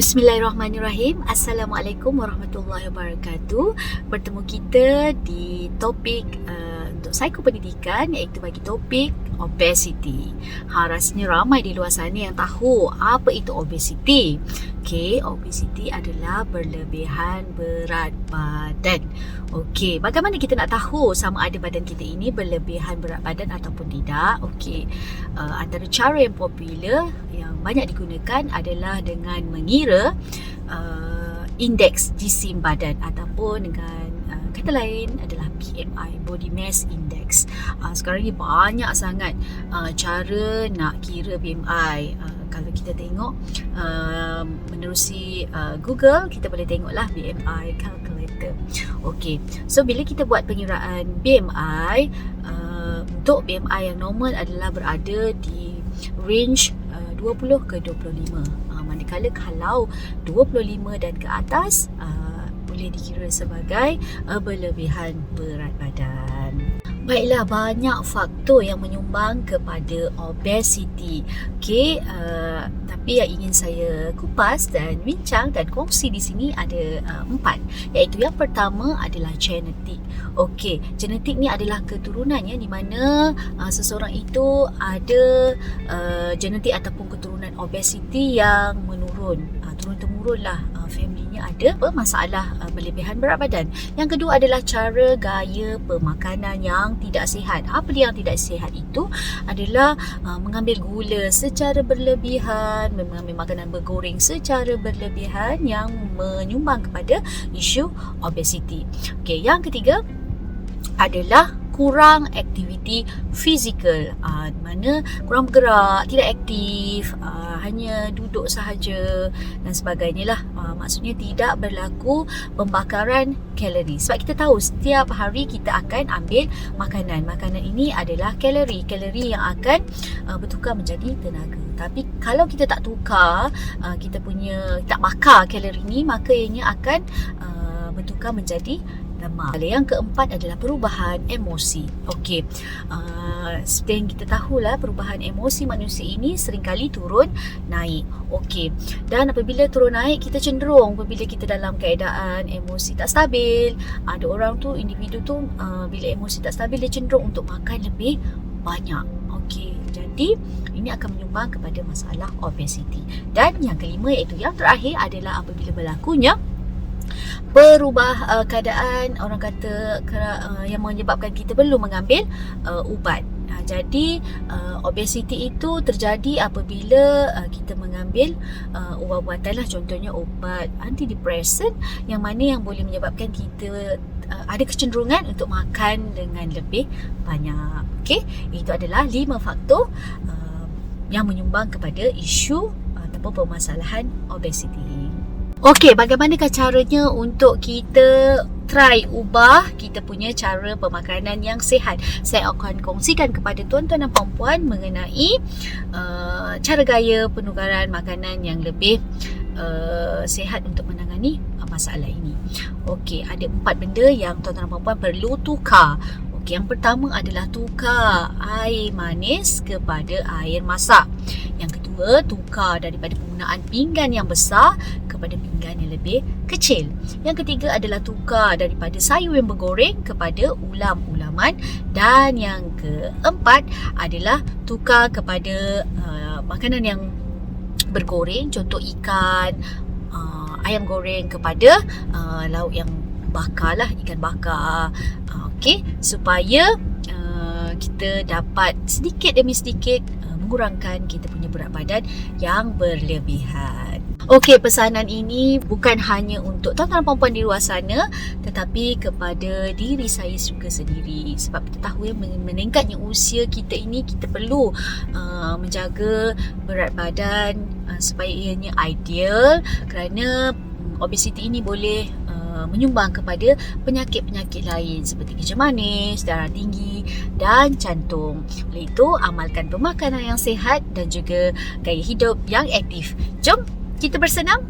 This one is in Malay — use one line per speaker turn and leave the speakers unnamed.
Bismillahirrahmanirrahim. Assalamualaikum warahmatullahi wabarakatuh. Bertemu kita di topik untuk psikopendidikan, iaitu bagi topik obesity. Rasanya ramai di luar sana yang tahu apa itu obesity. Okey, obesity adalah berlebihan berat badan. Okey, bagaimana kita nak tahu sama ada badan kita ini berlebihan berat badan ataupun tidak? Okey, antara cara yang popular yang banyak digunakan adalah dengan mengira indeks jisim badan ataupun dengan kata lain adalah BMI, Body Mass Index. Sekarang ni banyak sangat cara nak kira BMI. Kalau kita tengok menerusi Google, kita boleh tengoklah BMI calculator. Okey, so bila kita buat pengiraan BMI, untuk BMI yang normal adalah berada di range 20 ke 25. Manakala kalau 25 dan ke atas boleh dikira sebagai berlebihan berat badan. Baiklah, banyak faktor yang menyumbang kepada obesity. Okey, tapi yang ingin saya kupas dan bincang dan kongsi di sini ada 4, iaitu yang pertama adalah genetik. Okey, genetik ni adalah keturunannya, di mana seseorang itu ada genetik ataupun keturunan obesity yang menurun, turun-temurun lah, familynya ada masalah berlebihan berat badan. Yang kedua adalah cara gaya pemakanan yang tidak sihat. Apa dia yang tidak sihat itu? Adalah mengambil gula secara berlebihan, mengambil makanan bergoreng secara berlebihan yang menyumbang kepada isu obesity. Okey, yang ketiga adalah kurang aktiviti fizikal, mana kurang bergerak, tidak aktif, hanya duduk sahaja dan sebagainya lah. Maksudnya tidak berlaku pembakaran kalori. Sebab kita tahu setiap hari kita akan ambil makanan. Makanan ini adalah kalori yang akan bertukar menjadi tenaga. Tapi kalau kita tak tukar, kita tak bakar kalori ini, maka ianya akan bertukar menjadi lemak. Yang keempat adalah perubahan emosi. Okey, seperti yang kita tahulah, perubahan emosi manusia ini seringkali turun naik. Okey, dan apabila turun naik, kita cenderung apabila kita dalam keadaan emosi tak stabil, ada orang tu, individu tu bila emosi tak stabil, dia cenderung untuk makan lebih banyak. Okey, jadi ini akan menyumbang kepada masalah obesity. Dan yang kelima, iaitu yang terakhir, adalah apabila berlakunya berubah keadaan, orang kata yang menyebabkan kita perlu mengambil ubat. Jadi obesity itu terjadi apabila kita mengambil ubat-ubatan lah, contohnya ubat antidepresan, yang mana yang boleh menyebabkan kita ada kecenderungan untuk makan dengan lebih banyak. Okey, itu adalah 5 faktor yang menyumbang kepada isu ataupun permasalahan obesity. Okey, bagaimanakah caranya untuk kita try ubah kita punya cara pemakanan yang sihat? Saya akan kongsikan kepada tuan-tuan dan puan-puan mengenai cara gaya penukaran makanan yang lebih sihat untuk menangani masalah ini. Okey, ada 4 benda yang tuan-tuan dan puan-puan perlu tukar. Okey, yang pertama adalah tukar air manis kepada air masak. Yang kedua, tukar daripada penggunaan pinggan yang besar kepada pinggan yang lebih kecil. Yang ketiga adalah tukar daripada sayur yang bergoreng kepada ulam-ulaman. Dan yang keempat adalah tukar kepada makanan yang bergoreng, contoh ikan, ayam goreng, kepada lauk yang bakar lah, ikan bakar. Okey, supaya kita dapat sedikit demi sedikit mengurangkan kita punya berat badan yang berlebihan. Okey, pesanan ini bukan hanya untuk tuan-tuan dan puan-puan di luar sana, tetapi kepada diri saya juga sendiri. Sebab kita tahu meningkatnya usia kita ini, kita perlu menjaga berat badan supaya ianya ideal, kerana obesity ini boleh menyumbang kepada penyakit-penyakit lain seperti kecil manis, darah tinggi dan jantung. Oleh itu, amalkan pemakanan yang sihat dan juga gaya hidup yang aktif. Jom kita bersenam